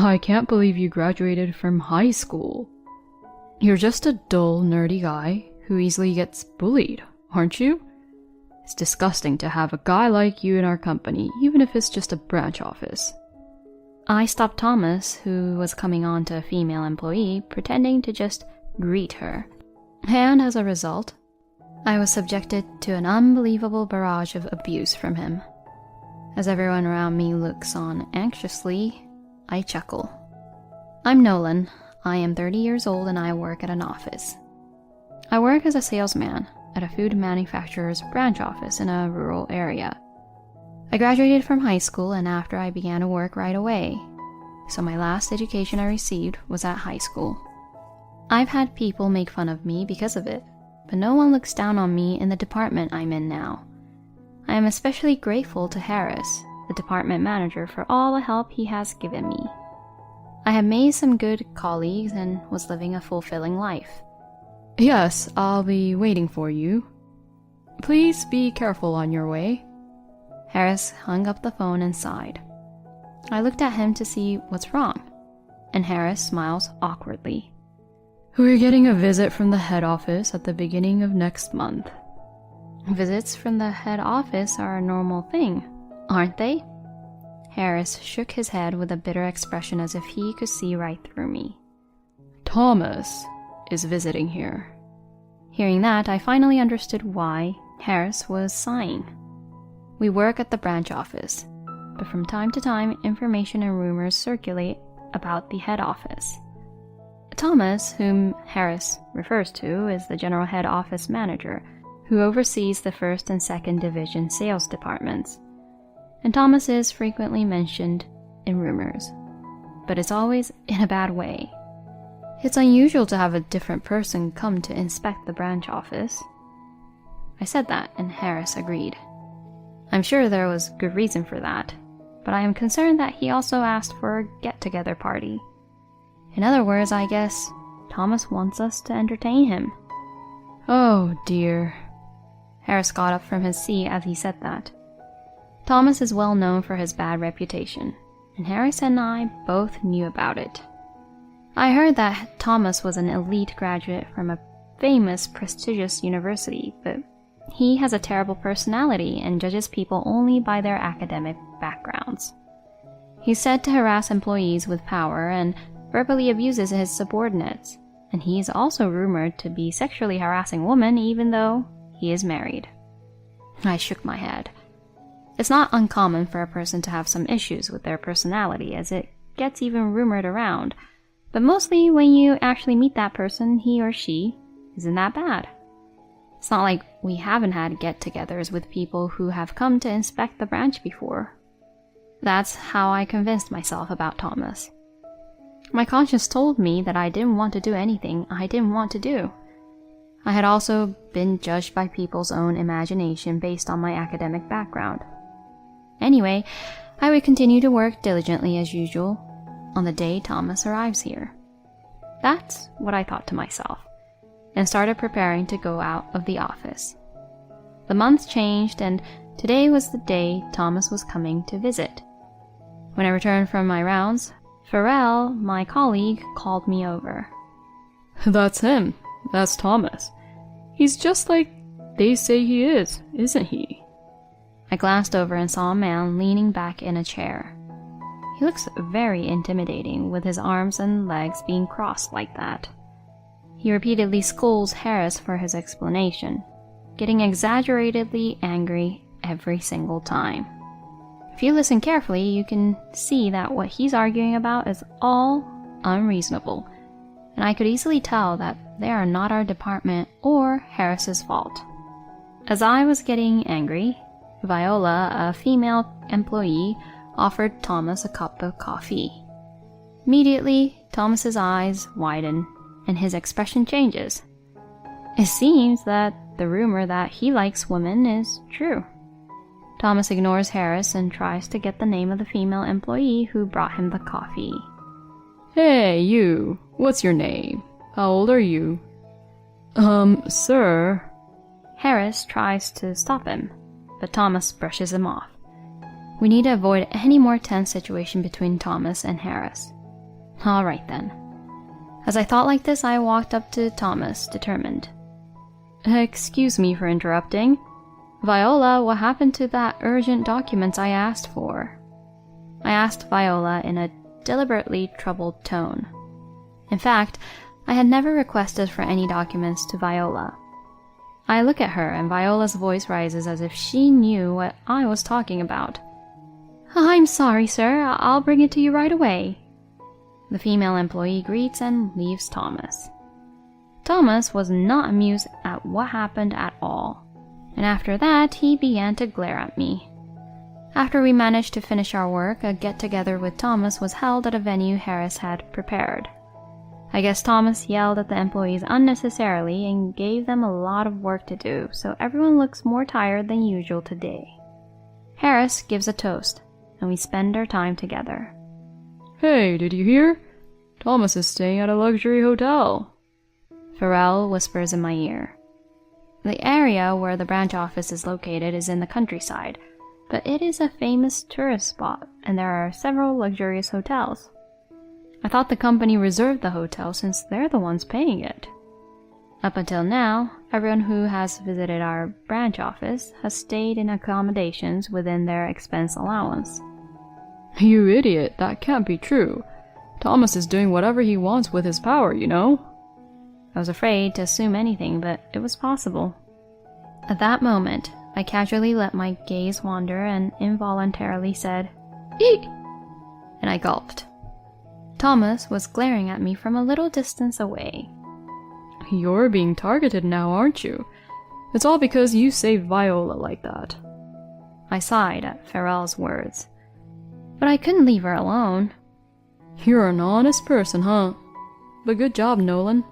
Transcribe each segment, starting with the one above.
I can't believe you graduated from high school. You're just a dull, nerdy guy who easily gets bullied, aren't you? It's disgusting to have a guy like you in our company, even if it's just a branch office. I stopped Thomas, who was coming on to a female employee, pretending to just greet her. And as a result, I was subjected to an unbelievable barrage of abuse from him. As everyone around me looks on anxiously, I chuckle. I'm Nolan. I am 30 years old and I work at an office. I work as a salesman at a food manufacturer's branch office in a rural area. I graduated from high school and after I began to work right away, so my last education I received was at high school. I've had people make fun of me because of it, but no one looks down on me in the department I'm in now. I am especially grateful to Harris, the department manager, for all the help he has given me. I have made some good colleagues and was living a fulfilling life. Yes, I'll be waiting for you. Please be careful on your way. Harris hung up the phone and sighed. I looked at him to see what's wrong, and Harris smiles awkwardly. We're getting a visit from the head office at the beginning of next month. Visits from the head office are a normal thing, aren't they? Harris shook his head with a bitter expression as if he could see right through me. Thomas is visiting here. Hearing that, I finally understood why Harris was sighing. We work at the branch office, but from time to time, information and rumors circulate about the head office. Thomas, whom Harris refers to, is the general head office manager, who oversees the 1st and 2nd Division sales departments. And Thomas is frequently mentioned in rumors, but it's always in a bad way. It's unusual to have a different person come to inspect the branch office. I said that, and Harris agreed. I'm sure there was good reason for that, but I am concerned that he also asked for a get-together party. In other words, I guess Thomas wants us to entertain him. Oh dear. Harris got up from his seat as he said that. Thomas is well known for his bad reputation, and Harris and I both knew about it. I heard that Thomas was an elite graduate from a famous, prestigious university, but he has a terrible personality and judges people only by their academic backgrounds. He's said to harass employees with power and verbally abuses his subordinates, and he is also rumored to be sexually harassing women even though he is married. I shook my head. It's not uncommon for a person to have some issues with their personality, as it gets even rumored around, but mostly when you actually meet that person, he or she isn't that bad. It's not like we haven't had get-togethers with people who have come to inspect the branch before. That's how I convinced myself about Thomas. My conscience told me that I didn't want to do anything I didn't want to do. I had also been judged by people's own imagination based on my academic background. Anyway, I would continue to work diligently as usual on the day Thomas arrives here. That's what I thought to myself, and started preparing to go out of the office. The months changed, and today was the day Thomas was coming to visit. When I returned from my rounds, Pharrell, my colleague, called me over. That's him. That's Thomas. He's just like they say he is, isn't he? I glanced over and saw a man leaning back in a chair. He looks very intimidating with his arms and legs being crossed like that. He repeatedly scolds Harris for his explanation, getting exaggeratedly angry every single time. If you listen carefully, you can see that what he's arguing about is all unreasonable, and I could easily tell that they are not our department or Harris's fault. As I was getting angry, Viola, a female employee, offered Thomas a cup of coffee. Immediately, Thomas's eyes widen and his expression changes. It seems that the rumor that he likes women is true. Thomas ignores Harris and tries to get the name of the female employee who brought him the coffee. Hey, you. What's your name? How old are you? Sir. Harris tries to stop him, but Thomas brushes him off. We need to avoid any more tense situation between Thomas and Harris. Alright then. As I thought like this, I walked up to Thomas, determined. Excuse me for interrupting. Viola, what happened to that urgent documents I asked for? I asked Viola in a deliberately troubled tone. In fact, I had never requested for any documents to Viola. I look at her and Viola's voice rises as if she knew what I was talking about. I'm sorry, sir. I'll bring it to you right away. The female employee greets and leaves Thomas. Thomas was not amused at what happened at all, and after that he began to glare at me. After we managed to finish our work, a get-together with Thomas was held at a venue Harris had prepared. I guess Thomas yelled at the employees unnecessarily and gave them a lot of work to do, so everyone looks more tired than usual today. Harris gives a toast, and we spend our time together. Hey, did you hear? Thomas is staying at a luxury hotel. Farrell whispers in my ear. The area where the branch office is located is in the countryside, but it is a famous tourist spot, and there are several luxurious hotels. I thought the company reserved the hotel since they're the ones paying it. Up until now, everyone who has visited our branch office has stayed in accommodations within their expense allowance. You idiot, that can't be true. Thomas is doing whatever he wants with his power, you know? I was afraid to assume anything, but it was possible. At that moment, I casually let my gaze wander and involuntarily said, "Eek!" and I gulped. Thomas was glaring at me from a little distance away. You're being targeted now, aren't you? It's all because you saved Viola like that. I sighed at Farrell's words. But I couldn't leave her alone. You're an honest person, huh? But good job, Nolan.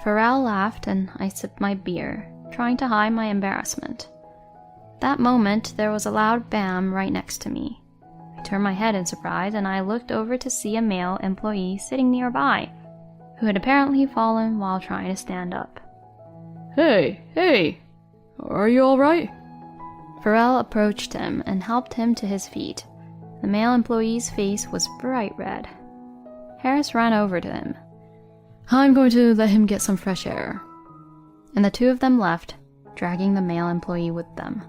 Farrell laughed and I sipped my beer, trying to hide my embarrassment. That moment, there was a loud bam right next to me. I turned my head in surprise and I looked over to see a male employee sitting nearby, who had apparently fallen while trying to stand up. Hey, are you alright? Farrell approached him and helped him to his feet. The male employee's face was bright red. Harris ran over to him. I'm going to let him get some fresh air. And the two of them left, dragging the male employee with them.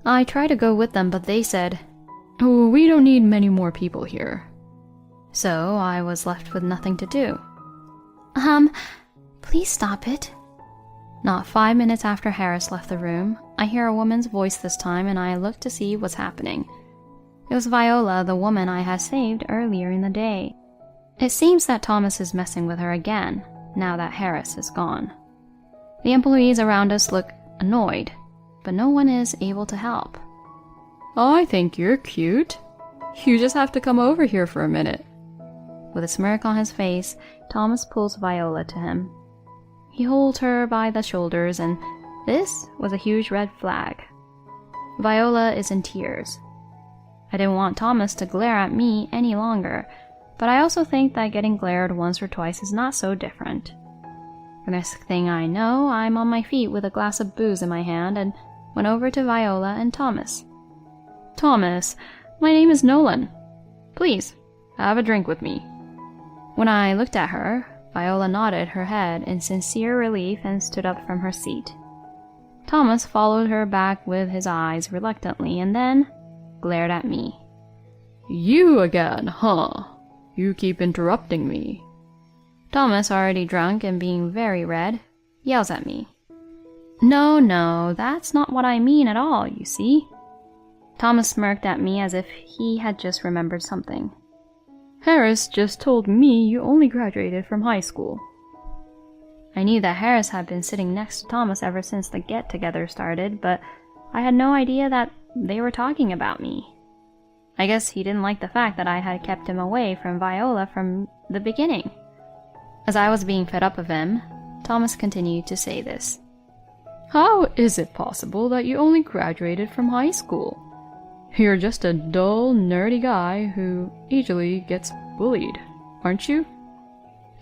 I tried to go with them, but they said, "Oh, we don't need many more people here." So I was left with nothing to do. Please stop it. Not 5 minutes after Harris left the room, I hear a woman's voice this time and I look to see what's happening. It was Viola, the woman I had saved earlier in the day. It seems that Thomas is messing with her again, now that Harris is gone. The employees around us look annoyed, but no one is able to help. I think you're cute. You just have to come over here for a minute. With a smirk on his face, Thomas pulls Viola to him. He holds her by the shoulders, and this was a huge red flag. Viola is in tears. I didn't want Thomas to glare at me any longer, but I also think that getting glared once or twice is not so different. The next thing I know, I'm on my feet with a glass of booze in my hand and went over to Viola and Thomas. Thomas, my name is Nolan. Please, have a drink with me. When I looked at her, Viola nodded her head in sincere relief and stood up from her seat. Thomas followed her back with his eyes reluctantly and then glared at me. You again, huh? You keep interrupting me. Thomas, already drunk and being very red, yells at me. No, that's not what I mean at all, you see. Thomas smirked at me as if he had just remembered something. Harris just told me you only graduated from high school. I knew that Harris had been sitting next to Thomas ever since the get-together started, but I had no idea that they were talking about me. I guess he didn't like the fact that I had kept him away from Viola from the beginning. As I was being fed up of him, Thomas continued to say this. How is it possible that you only graduated from high school? You're just a dull, nerdy guy who easily gets bullied, aren't you?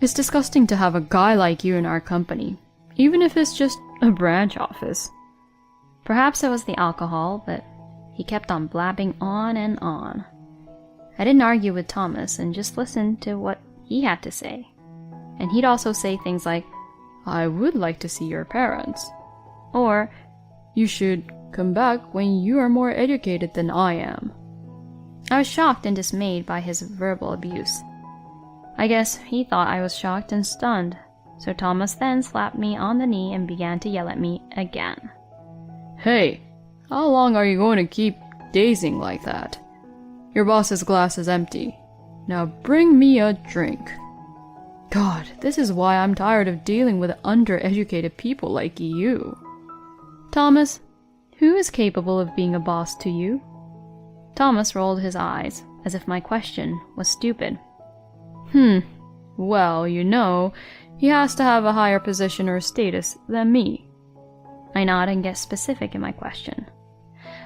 It's disgusting to have a guy like you in our company, even if it's just a branch office. Perhaps it was the alcohol, but he kept on blabbing on and on. I didn't argue with Thomas and just listened to what he had to say. And he'd also say things like, I would like to see your parents. or, You should come back when you are more educated than I am. I was shocked and dismayed by his verbal abuse. I guess he thought I was shocked and stunned, so Thomas then slapped me on the knee and began to yell at me again. Hey, how long are you going to keep dazing like that? Your boss's glass is empty. Now bring me a drink. God, this is why I'm tired of dealing with undereducated people like you. Thomas, who is capable of being a boss to you? Thomas rolled his eyes, as if my question was stupid. Well, you know, he has to have a higher position or status than me. I nod and get specific in my question.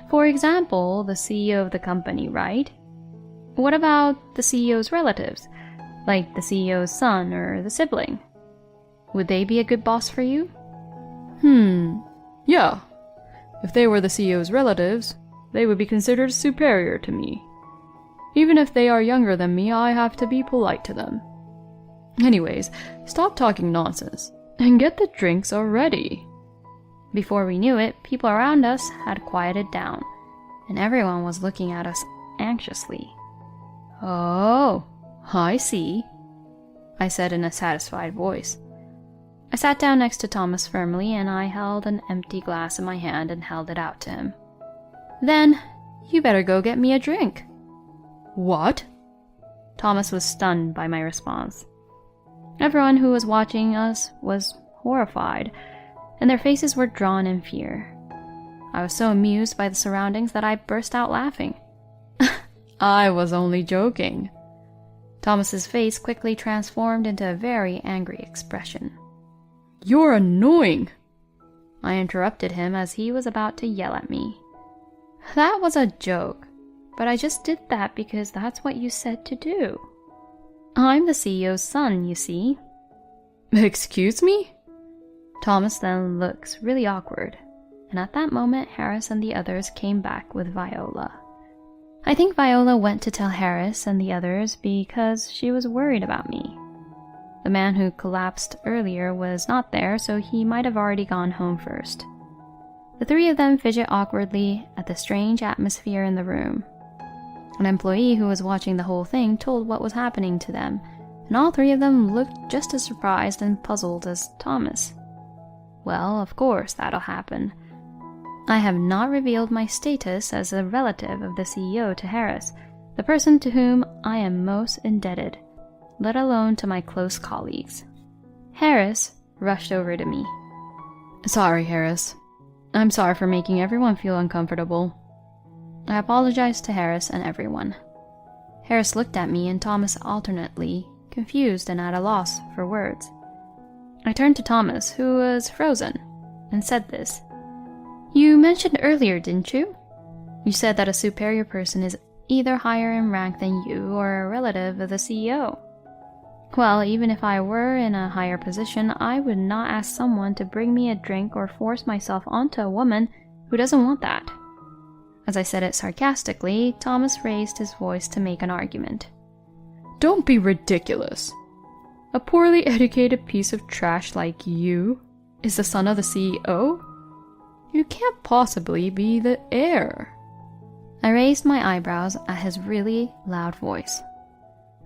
For example, the CEO of the company, right? What about the CEO's relatives, like the CEO's son or the sibling? Would they be a good boss for you? Yeah. If they were the CEO's relatives, they would be considered superior to me. Even if they are younger than me, I have to be polite to them. Anyways, stop talking nonsense and get the drinks already. Before we knew it, people around us had quieted down, and everyone was looking at us anxiously. Oh, I see, I said in a satisfied voice. I sat down next to Thomas firmly, and I held an empty glass in my hand and held it out to him. Then, you better go get me a drink. What? Thomas was stunned by my response. Everyone who was watching us was horrified, and their faces were drawn in fear. I was so amused by the surroundings that I burst out laughing. I was only joking. Thomas's face quickly transformed into a very angry expression. You're annoying. I interrupted him as he was about to yell at me. That was a joke, but I just did that because that's what you said to do. I'm the CEO's son, you see. Excuse me? Thomas then looks really awkward, and at that moment Harris and the others came back with Viola. I think Viola went to tell Harris and the others because she was worried about me. The man who collapsed earlier was not there, so he might have already gone home first. The three of them fidget awkwardly at the strange atmosphere in the room. An employee who was watching the whole thing told what was happening to them, and all three of them looked just as surprised and puzzled as Thomas. Well, of course that'll happen. I have not revealed my status as a relative of the CEO to Harris, the person to whom I am most indebted, let alone to my close colleagues. Harris rushed over to me. Sorry, Harris. I'm sorry for making everyone feel uncomfortable. I apologized to Harris and everyone. Harris looked at me and Thomas alternately, confused and at a loss for words. I turned to Thomas, who was frozen, and said this. You mentioned earlier, didn't you? You said that a superior person is either higher in rank than you or a relative of the CEO. Well, even if I were in a higher position, I would not ask someone to bring me a drink or force myself onto a woman who doesn't want that. As I said it sarcastically, Thomas raised his voice to make an argument. Don't be ridiculous. A poorly educated piece of trash like you is the son of the CEO? You can't possibly be the heir. I raised my eyebrows at his really loud voice.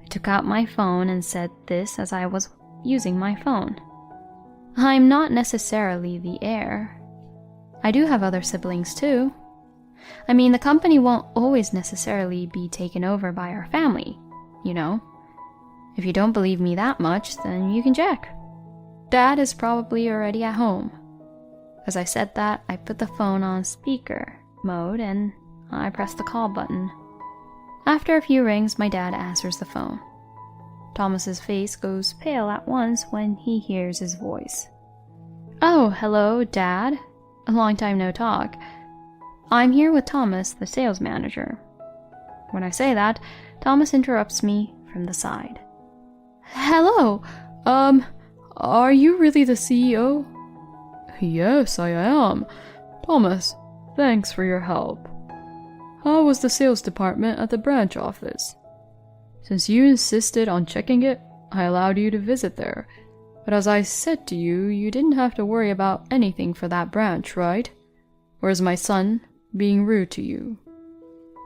I took out my phone and said this as I was using my phone. I'm not necessarily the heir. I do have other siblings too. I mean, the company won't always necessarily be taken over by our family, you know. If you don't believe me that much, then you can check. Dad is probably already at home. As I said that, I put the phone on speaker mode and I pressed the call button. After a few rings, my dad answers the phone. Thomas's face goes pale at once when he hears his voice. Oh, hello, Dad. A long time no talk. I'm here with Thomas, the sales manager. When I say that, Thomas interrupts me from the side. Hello, are you really the CEO? Yes, I am. Thomas, thanks for your help. How was the sales department at the branch office? Since you insisted on checking it, I allowed you to visit there. But as I said to you, you didn't have to worry about anything for that branch, right? Or is my son being rude to you?"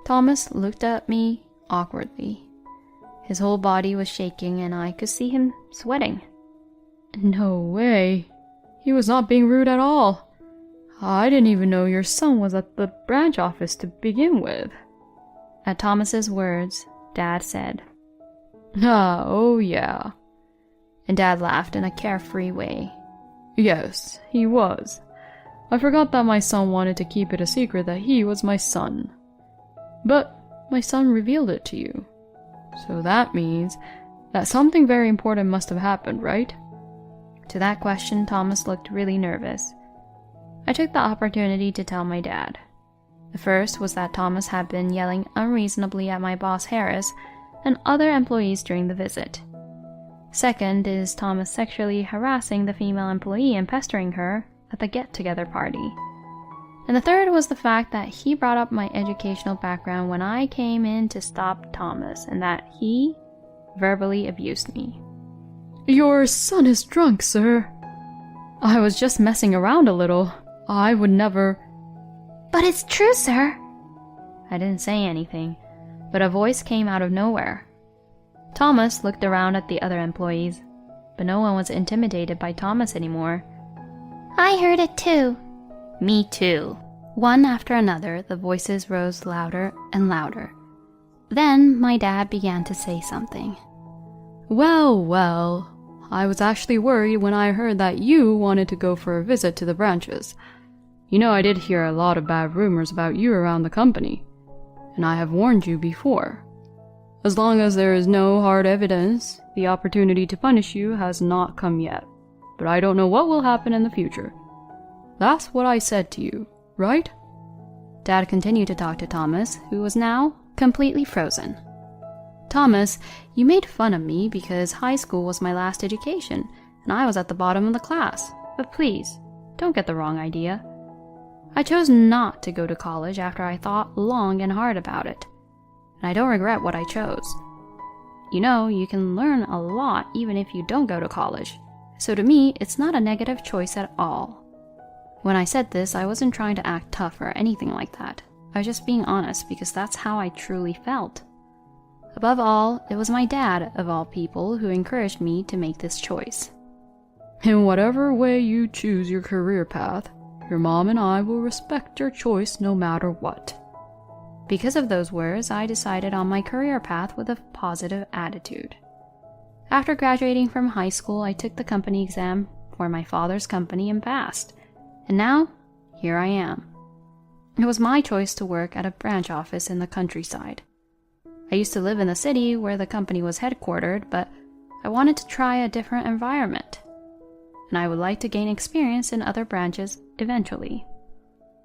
Thomas looked at me awkwardly. His whole body was shaking and I could see him sweating. "No way. He was not being rude at all. I didn't even know your son was at the branch office to begin with." At Thomas's words, Dad said, "Ah, oh yeah." and Dad laughed in a carefree way. "Yes, he was. I forgot that my son wanted to keep it a secret that he was my son. But my son revealed it to you. So that means that something very important must have happened, right?" To that question, Thomas looked really nervous. I took the opportunity to tell my dad. The first was that Thomas had been yelling unreasonably at my boss Harris and other employees during the visit. Second is Thomas sexually harassing the female employee and pestering her at the get-together party. And the third was the fact that he brought up my educational background when I came in to stop Thomas, and that he verbally abused me. "Your son is drunk, sir." "I was just messing around a little. I would never—" "But it's true, sir." I didn't say anything, but a voice came out of nowhere. Thomas looked around at the other employees, but no one was intimidated by Thomas anymore. "I heard it too." "Me too." One after another, the voices rose louder and louder. Then my dad began to say something. Well, well, I was actually worried when I heard that you wanted to go for a visit to the branches. You know, I did hear a lot of bad rumors about you around the company, and I have warned you before. As long as there is no hard evidence, the opportunity to punish you has not come yet, but I don't know what will happen in the future. That's what I said to you, right?" Dad continued to talk to Thomas, who was now completely frozen. "Thomas, you made fun of me because high school was my last education, and I was at the bottom of the class. But please, don't get the wrong idea. I chose not to go to college after I thought long and hard about it, and I don't regret what I chose. You know, you can learn a lot even if you don't go to college, so to me, it's not a negative choice at all." When I said this, I wasn't trying to act tough or anything like that. I was just being honest because that's how I truly felt. Above all, it was my dad, of all people, who encouraged me to make this choice. "In whatever way you choose your career path, your mom and I will respect your choice no matter what." Because of those words, I decided on my career path with a positive attitude. After graduating from high school, I took the company exam for my father's company and passed. And now, here I am. It was my choice to work at a branch office in the countryside. I used to live in the city where the company was headquartered, but I wanted to try a different environment, and I would like to gain experience in other branches eventually.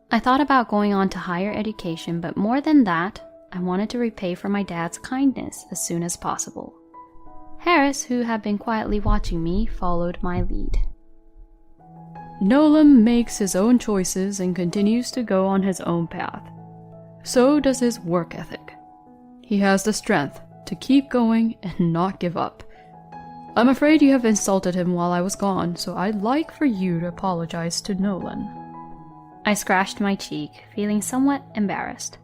I thought about going on to higher education, but more than that, I wanted to repay for my dad's kindness as soon as possible. Harris, who had been quietly watching me, followed my lead. "Nolan makes his own choices and continues to go on his own path. So does his work ethic. He has the strength to keep going and not give up. I'm afraid you have insulted him while I was gone, so I'd like for you to apologize to Nolan." I scratched my cheek, feeling somewhat embarrassed.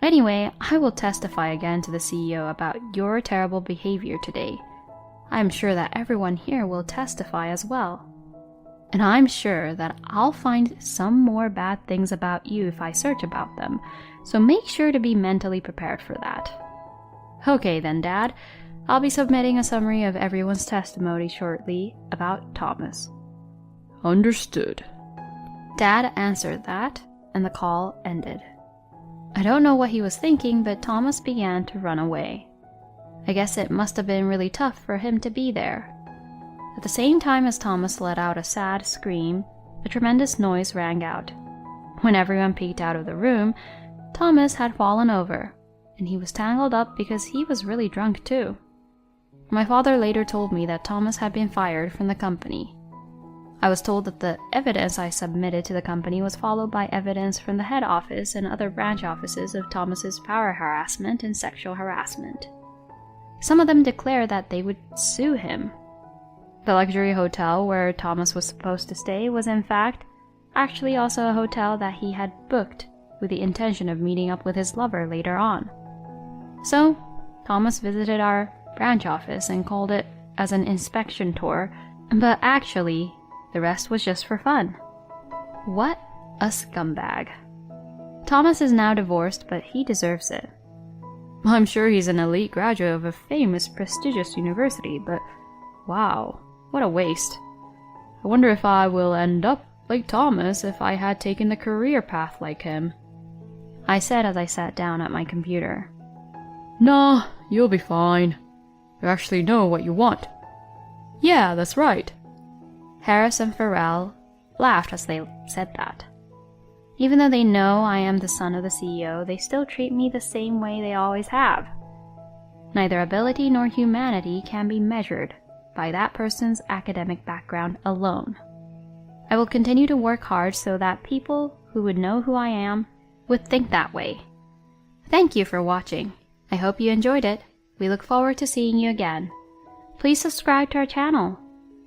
"Anyway, I will testify again to the CEO about your terrible behavior today. I am sure that everyone here will testify as well. And I'm sure that I'll find some more bad things about you if I search about them, so make sure to be mentally prepared for that." "Okay then, Dad. I'll be submitting a summary of everyone's testimony shortly about Thomas." "Understood." Dad answered that, and the call ended. I don't know what he was thinking, but Thomas began to run away. I guess it must have been really tough for him to be there. At the same time as Thomas let out a sad scream, a tremendous noise rang out. When everyone peeked out of the room, Thomas had fallen over, and he was tangled up because he was really drunk too. My father later told me that Thomas had been fired from the company. I was told that the evidence I submitted to the company was followed by evidence from the head office and other branch offices of Thomas's power harassment and sexual harassment. Some of them declared that they would sue him. The luxury hotel where Thomas was supposed to stay was in fact actually also a hotel that he had booked with the intention of meeting up with his lover later on. So, Thomas visited our branch office and called it as an inspection tour, but actually, the rest was just for fun. What a scumbag. Thomas is now divorced, but he deserves it. I'm sure he's an elite graduate of a famous, prestigious university, but wow, what a waste. I wonder if I will end up like Thomas if I had taken the career path like him. I said as I sat down at my computer. Nah, you'll be fine. You actually know what you want. Yeah, that's right. Harris and Farrell laughed as they said that. Even though they know I am the son of the CEO, they still treat me the same way they always have. Neither ability nor humanity can be measured by that person's academic background alone. I will continue to work hard so that people who would know who I am would think that way. Thank you for watching. I hope you enjoyed it. We look forward to seeing you again. Please subscribe to our channel